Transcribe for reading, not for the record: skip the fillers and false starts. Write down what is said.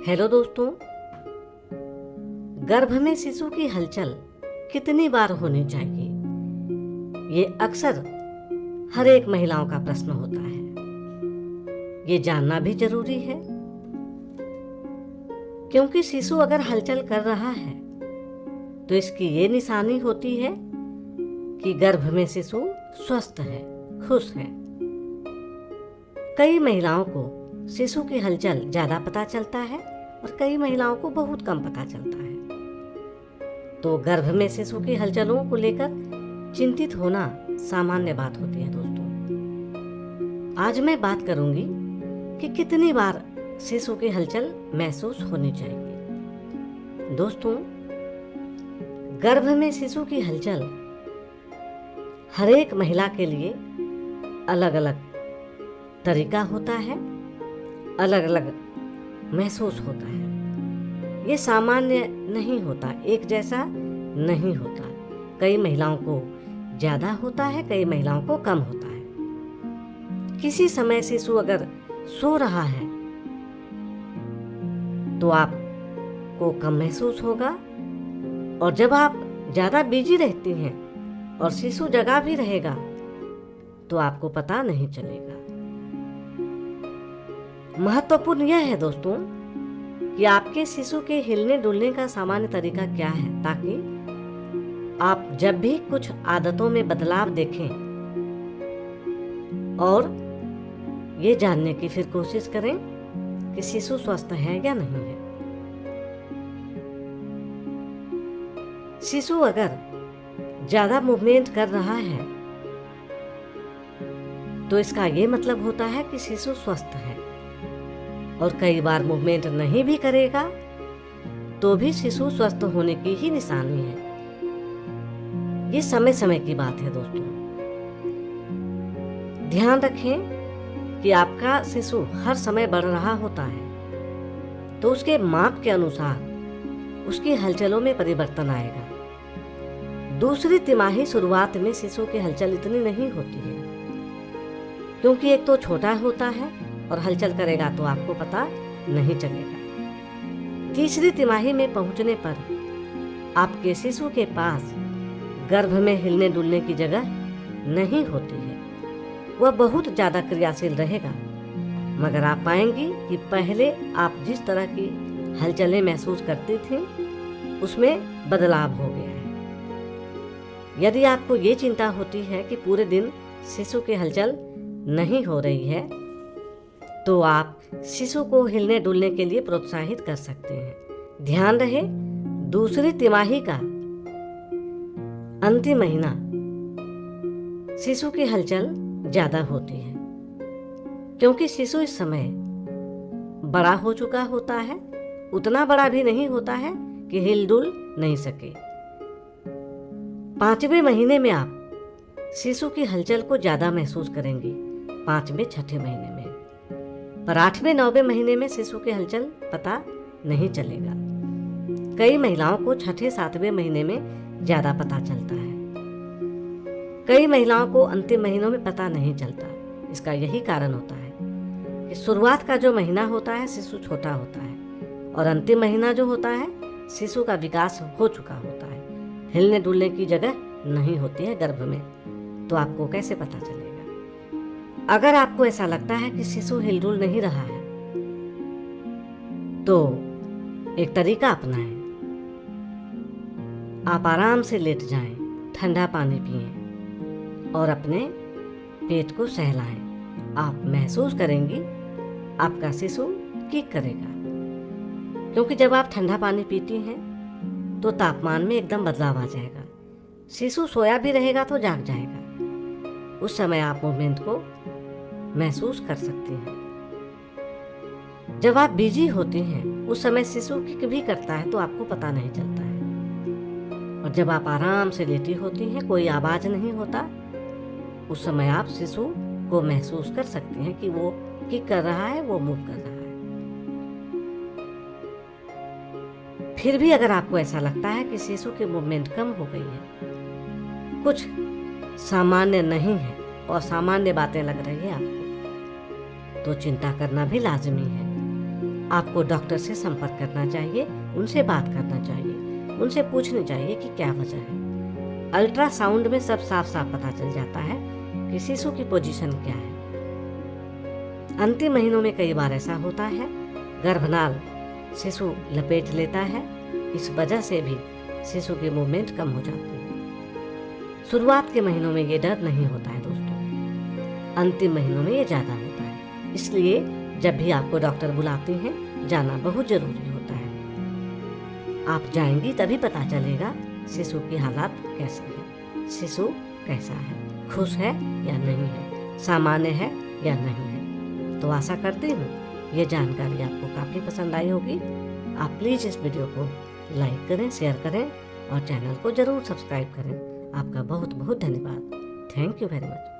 Hello दोस्तों, गर्भ में शिशु की हलचल कितनी बार होनी चाहिए? ये अक्सर हर एक महिलाओं का प्रश्न होता है। ये जानना भी जरूरी है क्योंकि शिशु अगर हलचल कर रहा है तो इसकी ये निशानी होती है कि गर्भ में शिशु स्वस्थ है, खुश है। कई महिलाओं को शिशु की हलचल ज्यादा पता चलता है और कई महिलाओं को बहुत कम पता चलता है। तो गर्भ में शिशु की हलचलों को लेकर चिंतित होना सामान्य बात होती है। दोस्तों, आज मैं बात करूंगी कि कितनी बार शिशु की हलचल महसूस होनी चाहिए। दोस्तों, गर्भ में शिशु की हलचल हर एक महिला के लिए अलग अलग तरीका होता है, अलग अलग महसूस होता है। ये सामान्य नहीं होता, एक जैसा नहीं होता। कई महिलाओं को ज़्यादा होता है, कई महिलाओं को कम होता है। किसी समय शिशु अगर सो रहा है तो आपको कम महसूस होगा, और जब आप ज़्यादा बिजी रहती हैं और शिशु जगा भी रहेगा तो आपको पता नहीं चलेगा। महत्वपूर्ण यह है दोस्तों कि आपके शिशु के हिलने डुलने का सामान्य तरीका क्या है, ताकि आप जब भी कुछ आदतों में बदलाव देखें और ये जानने की फिर कोशिश करें कि शिशु स्वस्थ है या नहीं है। शिशु अगर ज्यादा मूवमेंट कर रहा है तो इसका ये मतलब होता है कि शिशु स्वस्थ है, और कई बार मूवमेंट नहीं भी करेगा तो भी शिशु स्वस्थ होने की ही निशानी है। ये समय समय की बात है। दोस्तों, ध्यान रखें कि आपका शिशु हर समय बढ़ रहा होता है तो उसके माप के अनुसार उसकी हलचलों में परिवर्तन आएगा। दूसरी तिमाही शुरुआत में शिशु की हलचल इतनी नहीं होती है क्योंकि एक तो छोटा होता है और हलचल करेगा तो आपको पता नहीं चलेगा। तीसरी तिमाही में पहुंचने पर आपके शिशु के पास गर्भ में हिलने डुलने की जगह नहीं होती है। वह बहुत ज़्यादा क्रियाशील रहेगा, मगर आप पाएंगी कि पहले आप जिस तरह की हलचलें महसूस करती थीं उसमें बदलाव हो गया है। यदि आपको ये चिंता होती है कि पूरे दिन शिशु की हलचल नहीं हो रही है तो आप शिशु को हिलने डुलने के लिए प्रोत्साहित कर सकते हैं। ध्यान रहे, दूसरी तिमाही का अंतिम महीना शिशु की हलचल ज्यादा होती है क्योंकि शिशु इस समय बड़ा हो चुका होता है। उतना बड़ा भी नहीं होता है कि हिल डुल नहीं सके। 5वें महीने में आप शिशु की हलचल को ज्यादा महसूस करेंगी, 5वें 6ठे महीने में। पर 8वें 9वें महीने में शिशु की हलचल पता नहीं चलेगा। कई महिलाओं को 6ठे 7वें महीने में ज्यादा पता चलता है, कई महिलाओं को अंतिम महीनों में पता नहीं चलता। इसका यही कारण होता है कि शुरुआत का जो महीना होता है शिशु छोटा होता है, और अंतिम महीना जो होता है शिशु का विकास हो चुका होता है। हिलने डुलने की जगह नहीं होती है गर्भ में, तो आपको कैसे पता चलेगा? अगर आपको ऐसा लगता है कि शिशु हिलडुल नहीं रहा है तो एक तरीका अपनाएं। आप आराम से लेट जाएं, ठंडा पानी पिएं और अपने पेट को सहलाएं। आप महसूस करेंगी आपका शिशु किक करेगा, क्योंकि जब आप ठंडा पानी पीती हैं तो तापमान में एकदम बदलाव आ जाएगा। शिशु सोया भी रहेगा तो जाग जाएगा। उस समय आप मूवमेंट को महसूस कर सकती हैं। जब आप बिजी होती हैं उस समय शिशु किक भी करता है तो आपको पता नहीं चलता है, और जब आप आराम से लेटी होती हैं, कोई आवाज नहीं होता, उस समय आप शिशु को महसूस कर सकती हैं कि वो किक कर रहा है, वो मूव कर रहा है। फिर भी अगर आपको ऐसा लगता है कि शिशु की मूवमेंट कम हो गई है, कुछ सामान्य नहीं है और सामान्य बातें लग रही है आपको, तो चिंता करना भी लाजमी है। आपको डॉक्टर से संपर्क करना चाहिए, उनसे बात करना चाहिए, उनसे पूछनी चाहिए कि क्या वजह है। अल्ट्रासाउंड में सब साफ साफ पता चल जाता है कि शिशु की पोजीशन क्या है। अंतिम महीनों में कई बार ऐसा होता है, गर्भनाल शिशु लपेट लेता है, इस वजह से भी शिशु की मूवमेंट कम हो जाती है। शुरुआत के महीनों में ये डर नहीं होता है दोस्तों, अंतिम महीनों में ये ज़्यादा होता है। इसलिए जब भी आपको डॉक्टर बुलाते हैं, जाना बहुत ज़रूरी होता है। आप जाएंगी तभी पता चलेगा शिशु की हालात कैसी है, शिशु कैसा है, खुश है या नहीं है, सामान्य है या नहीं है। तो आशा करती हूँ ये जानकारी आपको काफ़ी पसंद आई होगी। आप प्लीज़ इस वीडियो को लाइक करें, शेयर करें और चैनल को ज़रूर सब्सक्राइब करें। आपका बहुत बहुत धन्यवाद। Thank you very much.